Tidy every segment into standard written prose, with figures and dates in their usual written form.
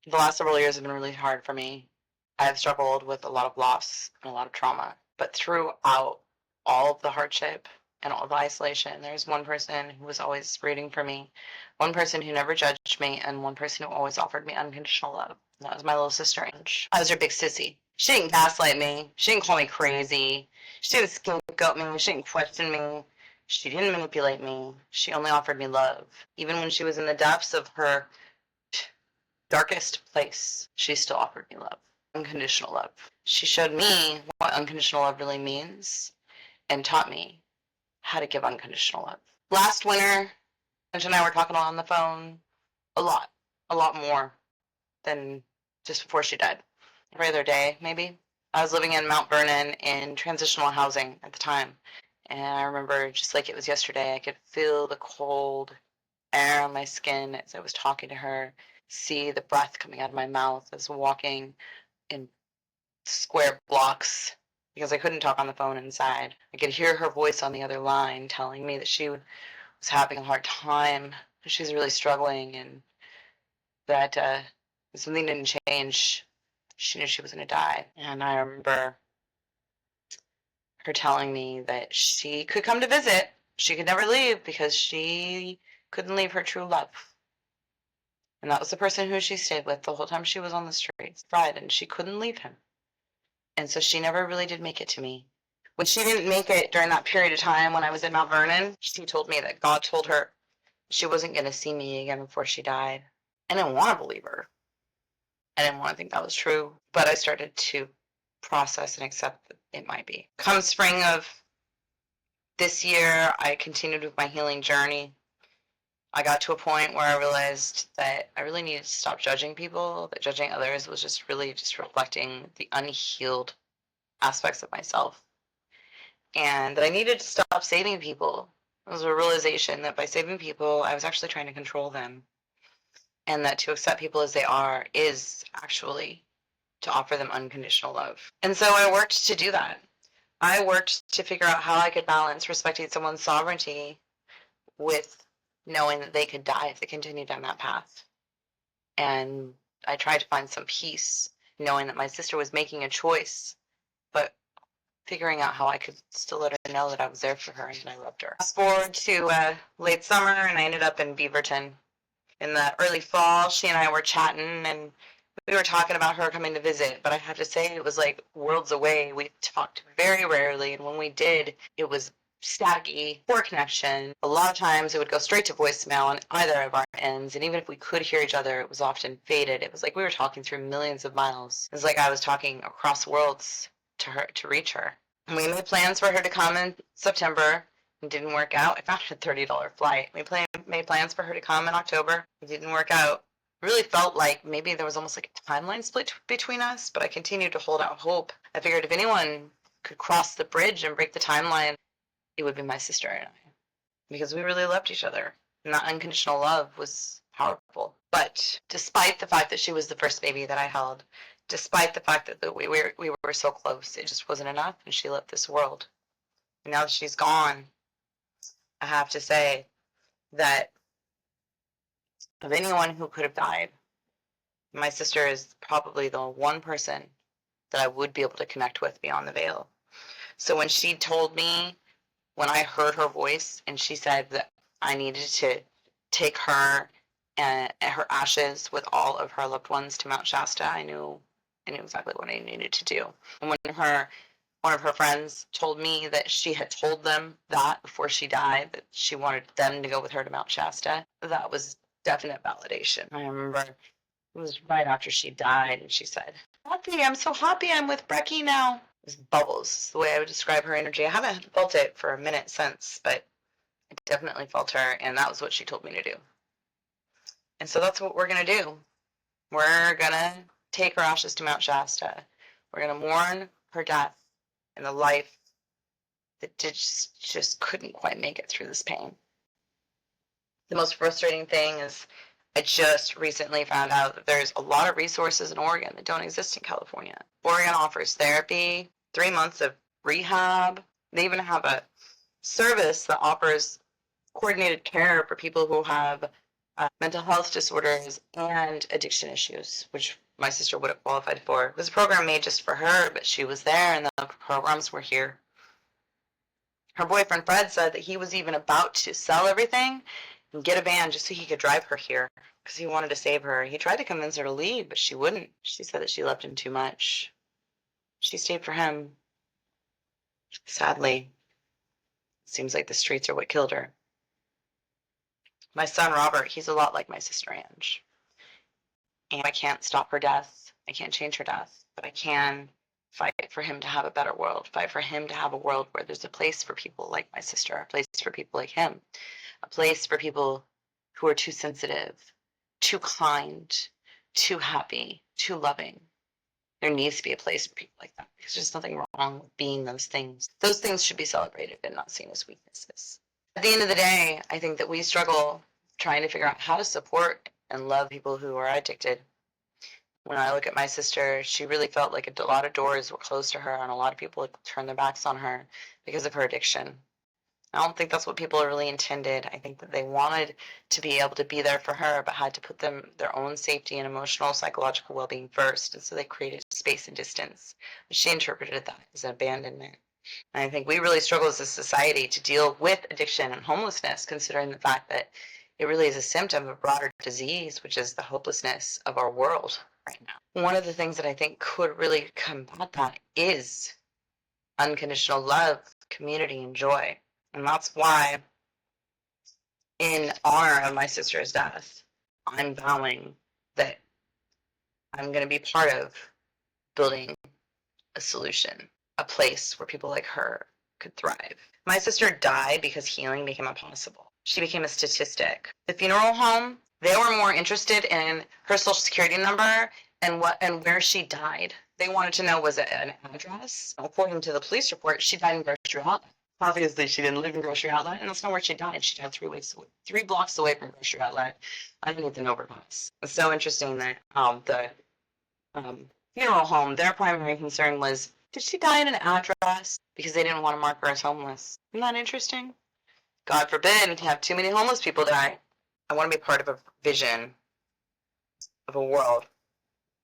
The last several years have been really hard for me. I've struggled with a lot of loss and a lot of trauma. But throughout all of the hardship and all the isolation, there's one person who was always rooting for me, one person who never judged me, and one person who always offered me unconditional love. And that was my little sister, Ange. I was her big sissy. She didn't gaslight me. She didn't call me crazy. She didn't scapegoat me. She didn't question me. She didn't manipulate me. She only offered me love. Even when she was in the depths of her darkest place, she still offered me love. Unconditional love. She showed me what unconditional love really means and taught me how to give unconditional love. Last winter, Ange and I were talking on the phone a lot more than just before she died. Every other day, maybe. I was living in Mount Vernon in transitional housing at the time. And I remember just like it was yesterday, I could feel the cold air on my skin as I was talking to her, see the breath coming out of my mouth as walking in square blocks because I couldn't talk on the phone inside. I could hear her voice on the other line telling me that she was having a hard time, she's really struggling, and that if something didn't change, she knew she was going to die. And I remember her telling me that she could come to visit. She could never leave because she couldn't leave her true love. And that was the person who she stayed with the whole time she was on the streets, Fried, and she couldn't leave him. And so she never really did make it to me. When she didn't make it during that period of time when I was in Mount Vernon, she told me that God told her she wasn't going to see me again before she died. I didn't want to believe her. I didn't want to think that was true. But I started to process and accept that it might be. Come spring of this year, I continued with my healing journey. I got to a point where I realized that I really needed to stop judging people, that judging others was just really just reflecting the unhealed aspects of myself. And that I needed to stop saving people. It was a realization that by saving people, I was actually trying to control them. And that to accept people as they are is actually to offer them unconditional love. And so I worked to do that. I worked to figure out how I could balance respecting someone's sovereignty with knowing that they could die if they continued down that path. And I tried to find some peace, knowing that my sister was making a choice, but figuring out how I could still let her know that I was there for her and that I loved her. Fast forward to late summer, and I ended up in Beaverton. In the early fall, she and I were chatting, and we were talking about her coming to visit, but I have to say it was like worlds away. We talked very rarely, and when we did, it was staticky, poor connection. A lot of times it would go straight to voicemail on either of our ends, and even if we could hear each other, it was often faded. It was like we were talking through millions of miles. It was like I was talking across worlds to her to reach her. And we made plans for her to come in September. It didn't work out. I found a $30 flight. We made plans for her to come in October. It didn't work out. It really felt like maybe there was almost like a timeline split between us, but I continued to hold out hope. I figured if anyone could cross the bridge and break the timeline, it would be my sister and I, because we really loved each other. And that unconditional love was powerful. But despite the fact that she was the first baby that I held, despite the fact that we were so close, it just wasn't enough, and she left this world. And now that she's gone, I have to say that of anyone who could have died, my sister is probably the one person that I would be able to connect with beyond the veil. So when she told me, when I heard her voice and she said that I needed to take her and her ashes with all of her loved ones to Mount Shasta, I knew exactly what I needed to do. And when one of her friends told me that she had told them that before she died, that she wanted them to go with her to Mount Shasta, that was definite validation. I remember it was right after she died, and she said, "Happy, I'm so happy I'm with Brecky now." It was bubbles, is the way I would describe her energy. I haven't felt it for a minute since, but I definitely felt her, and that was what she told me to do. And so that's what we're going to do. We're going to take her ashes to Mount Shasta. We're going to mourn her death and the life that just couldn't quite make it through this pain. The most frustrating thing is I just recently found out that there's a lot of resources in Oregon that don't exist in California. Oregon offers therapy, 3 months of rehab. They even have a service that offers coordinated care for people who have mental health disorders, and addiction issues, which my sister would have qualified for. It was a program made just for her, but she was there and the programs were here. Her boyfriend Fred said that he was even about to sell everything and get a van just so he could drive her here because he wanted to save her. He tried to convince her to leave, but she wouldn't. She said that she loved him too much. She stayed for him. Sadly, it seems like the streets are what killed her. My son Robert, he's a lot like my sister Ange. And I can't stop her death. I can't change her death, but I can fight for him to have a better world, fight for him to have a world where there's a place for people like my sister, a place for people like him, a place for people who are too sensitive, too kind, too happy, too loving. There needs to be a place for people like that because there's nothing wrong with being those things. Those things should be celebrated and not seen as weaknesses. At the end of the day, I think that we struggle trying to figure out how to support and love people who are addicted. When I look at my sister, she really felt like a lot of doors were closed to her and a lot of people had turned their backs on her because of her addiction. I don't think that's what people really intended. I think that they wanted to be able to be there for her, but had to put their own safety and emotional, psychological well-being first. And so they created space and distance. But she interpreted that as abandonment. And I think we really struggle as a society to deal with addiction and homelessness, considering the fact that it really is a symptom of a broader disease, which is the hopelessness of our world right now. One of the things that I think could really combat that is unconditional love, community, and joy. And that's why, in honor of my sister's death, I'm vowing that I'm going to be part of building a solution, a place where people like her could thrive. My sister died because healing became impossible. She became a statistic. The funeral home, they were more interested in her social security number and where she died. They wanted to know, was it an address? According to the police report, she died in Grocery Outlet. Obviously, she didn't live in Grocery Outlet, and that's not where she died. She died 3 blocks away from Grocery Outlet underneath an overpass. It's so interesting that the funeral home, their primary concern was, did she die in an address? Because they didn't want to mark her as homeless. Isn't that interesting? God forbid to have too many homeless people die. I want to be part of a vision of a world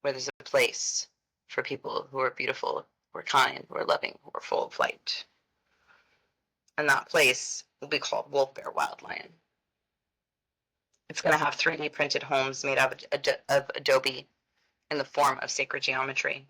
where there's a place for people who are beautiful, who are kind, who are loving, who are full of light. And that place will be called Wolf Bear Wild Lion. It's going to have 3D printed homes made out of Adobe in the form of sacred geometry.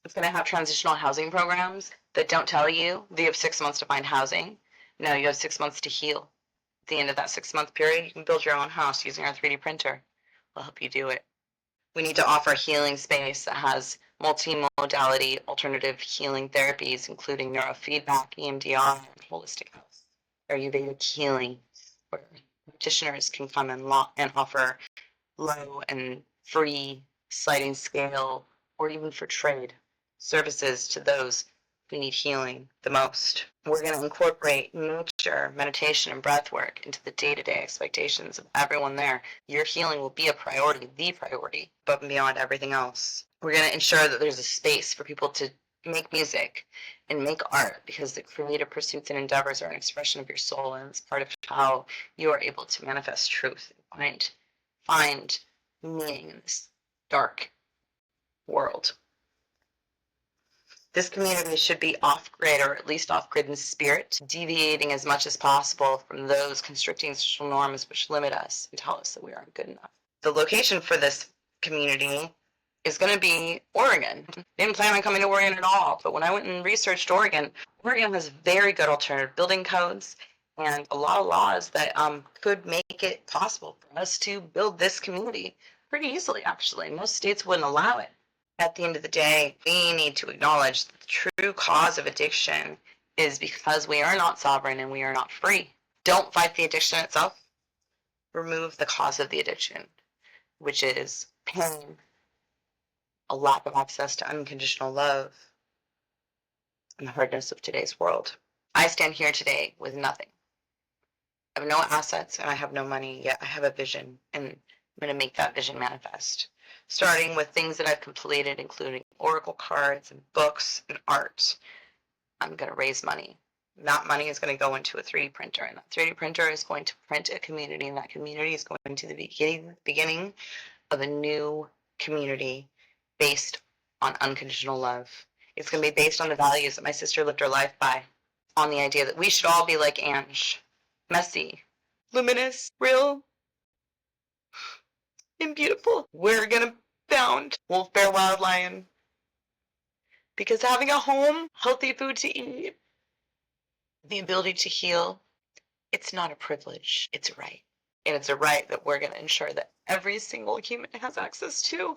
It's going to have transitional housing programs that don't tell you that you have 6 months to find housing. No, you have 6 months to heal. At the end of that 6-month period, you can build your own house using our 3D printer. We'll help you do it. We need to offer healing space that has multi-modality alternative healing therapies, including neurofeedback, EMDR, and holistic health. Ayurvedic healing, where practitioners can come and offer low and free sliding scale, or even for trade, services to those who need healing the most. We're going to incorporate nature, meditation, and breath work into the day-to-day expectations of everyone there. Your healing will be a priority, the priority, above and beyond everything else. We're going to ensure that there's a space for people to make music and make art, because the creative pursuits and endeavors are an expression of your soul, and it's part of how you are able to manifest truth and find meaning in this dark world. This community should be off-grid, or at least off-grid in spirit, deviating as much as possible from those constricting social norms which limit us and tell us that we aren't good enough. The location for this community is going to be Oregon. I didn't plan on coming to Oregon at all, but when I went and researched Oregon, Oregon has very good alternative building codes and a lot of laws that could make it possible for us to build this community pretty easily, actually. Most states wouldn't allow it. At the end of the day, we need to acknowledge that the true cause of addiction is because we are not sovereign and we are not free. Don't fight the addiction itself. Remove the cause of the addiction, which is pain, a lack of access to unconditional love, and the hardness of today's world. I stand here today with nothing. I have no assets and I have no money, yet I have a vision, and I'm going to make that vision manifest. Starting with things that I've completed, including oracle cards and books and art. I'm going to raise money that money is going to go into a 3D printer, and that 3D printer is going to print a community, and that community is going to the beginning of a new community based on unconditional love. It's going to be based on the values that my sister lived her life by, on the idea that we should all be like Ange, messy, luminous, real, and beautiful. We're going to found Wolf Bear Wild Lion because having a home, healthy food to eat, the ability to heal, it's not a privilege, it's a right. And it's a right that we're going to ensure that every single human has access to.